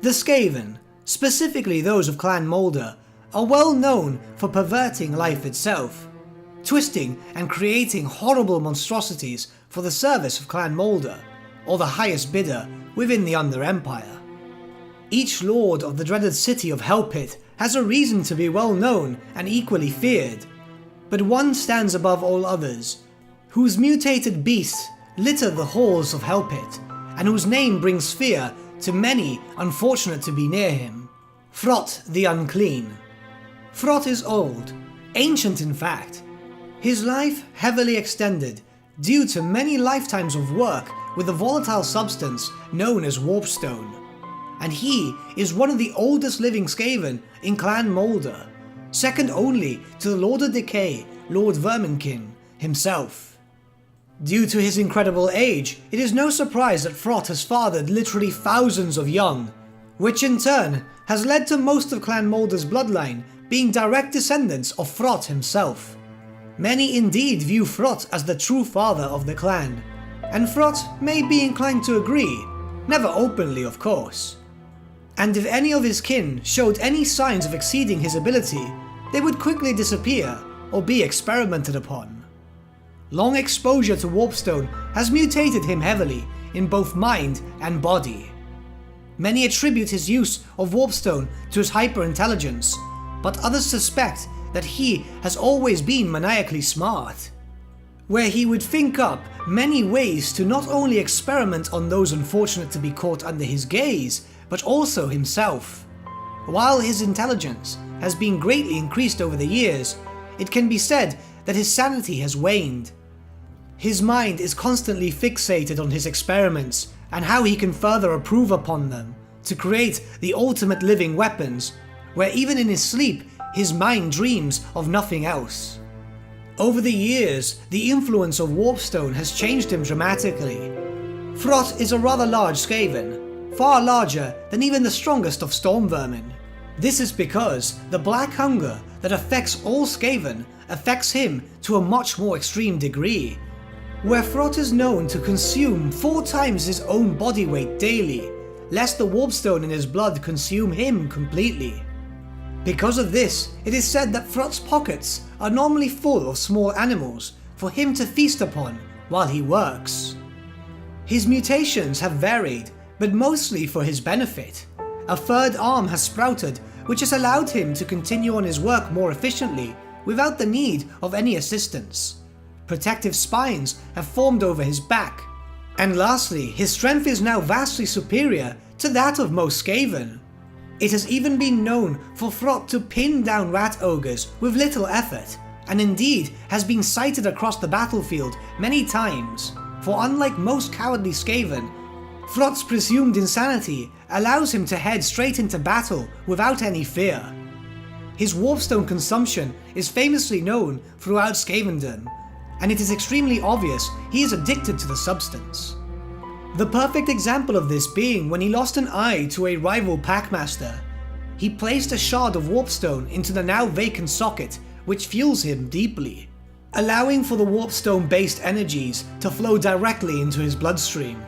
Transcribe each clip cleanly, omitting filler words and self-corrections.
The Skaven, specifically those of Clan Moulder, are well known for perverting life itself, twisting and creating horrible monstrosities for the service of Clan Moulder, or the highest bidder within the Under Empire. Each lord of the dreaded city of Hellpit has a reason to be well known and equally feared, but one stands above all others, whose mutated beasts litter the halls of Hellpit, and whose name brings fear to many unfortunate to be near him: Throt the Unclean. Throt is old, ancient in fact, his life heavily extended due to many lifetimes of work with the volatile substance known as warpstone, and he is one of the oldest living Skaven in Clan Moulder, second only to the Lord of Decay, Lord Verminkin himself. Due to his incredible age, it is no surprise that Throt has fathered literally thousands of young, which in turn has led to most of Clan Moulder's bloodline being direct descendants of Throt himself. Many indeed view Throt as the true father of the clan, and Throt may be inclined to agree, never openly of course. And if any of his kin showed any signs of exceeding his ability, they would quickly disappear or be experimented upon. Long exposure to warpstone has mutated him heavily in both mind and body. Many attribute his use of warpstone to his hyper-intelligence, but others suspect that he has always been maniacally smart, where he would think up many ways to not only experiment on those unfortunate to be caught under his gaze, but also himself. While his intelligence has been greatly increased over the years, it can be said that his sanity has waned. His mind is constantly fixated on his experiments and how he can further improve upon them to create the ultimate living weapons, where even in his sleep his mind dreams of nothing else. Over the years, the influence of warpstone has changed him dramatically. Throt is a rather large Skaven, far larger than even the strongest of storm vermin. This is because the black hunger that affects all Skaven affects him to a much more extreme degree, where Throt is known to consume 4 times his own body weight daily, lest the warpstone in his blood consume him completely. Because of this, it is said that Throt's pockets are normally full of small animals for him to feast upon while he works. His mutations have varied, but mostly for his benefit. A third arm has sprouted, which has allowed him to continue on his work more efficiently without the need of any assistance. Protective spines have formed over his back. And lastly, his strength is now vastly superior to that of most Skaven. It has even been known for Throt to pin down rat ogres with little effort, and indeed has been sighted across the battlefield many times, for unlike most cowardly Skaven, Throt's presumed insanity allows him to head straight into battle without any fear. His warpstone consumption is famously known throughout Skavendom, and it is extremely obvious he is addicted to the substance. The perfect example of this being when he lost an eye to a rival packmaster. He placed a shard of warpstone into the now vacant socket, which fuels him deeply, allowing for the warpstone based energies to flow directly into his bloodstream.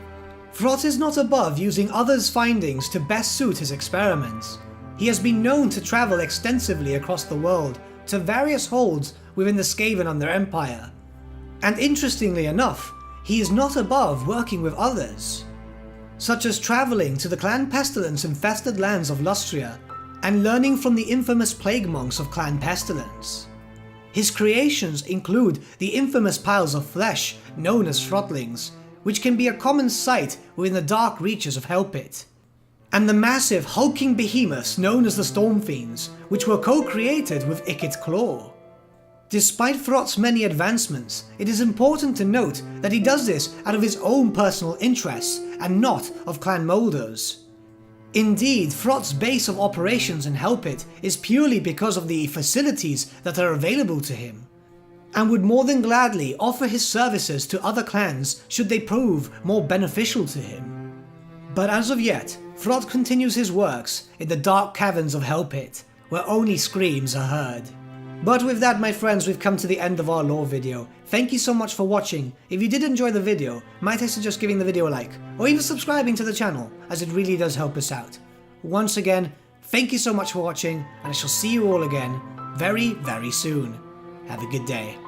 Throt is not above using others' findings to best suit his experiments. He has been known to travel extensively across the world to various holds within the Skaven Under Empire, and interestingly enough, he is not above working with others, such as travelling to the Clan Pestilence infested lands of Lustria and learning from the infamous plague monks of Clan Pestilence. His creations include the infamous piles of flesh known as Throtlings, which can be a common sight within the dark reaches of Hellpit, and the massive hulking behemoths known as the Stormfiends, which were co-created with Ikit Claw. Despite Throt's many advancements, it is important to note that he does this out of his own personal interests and not of Clan Moulder's. Indeed, Throt's base of operations in Hellpit is purely because of the facilities that are available to him, and would more than gladly offer his services to other clans should they prove more beneficial to him. But as of yet, Throt continues his works in the dark caverns of Hellpit, where only screams are heard. But with that, my friends, we've come to the end of our lore video. Thank you so much for watching. If you did enjoy the video, might I suggest giving the video a like, or even subscribing to the channel, as it really does help us out. once again, thank you so much for watching, and I shall see you all again very, very soon. Have a good day.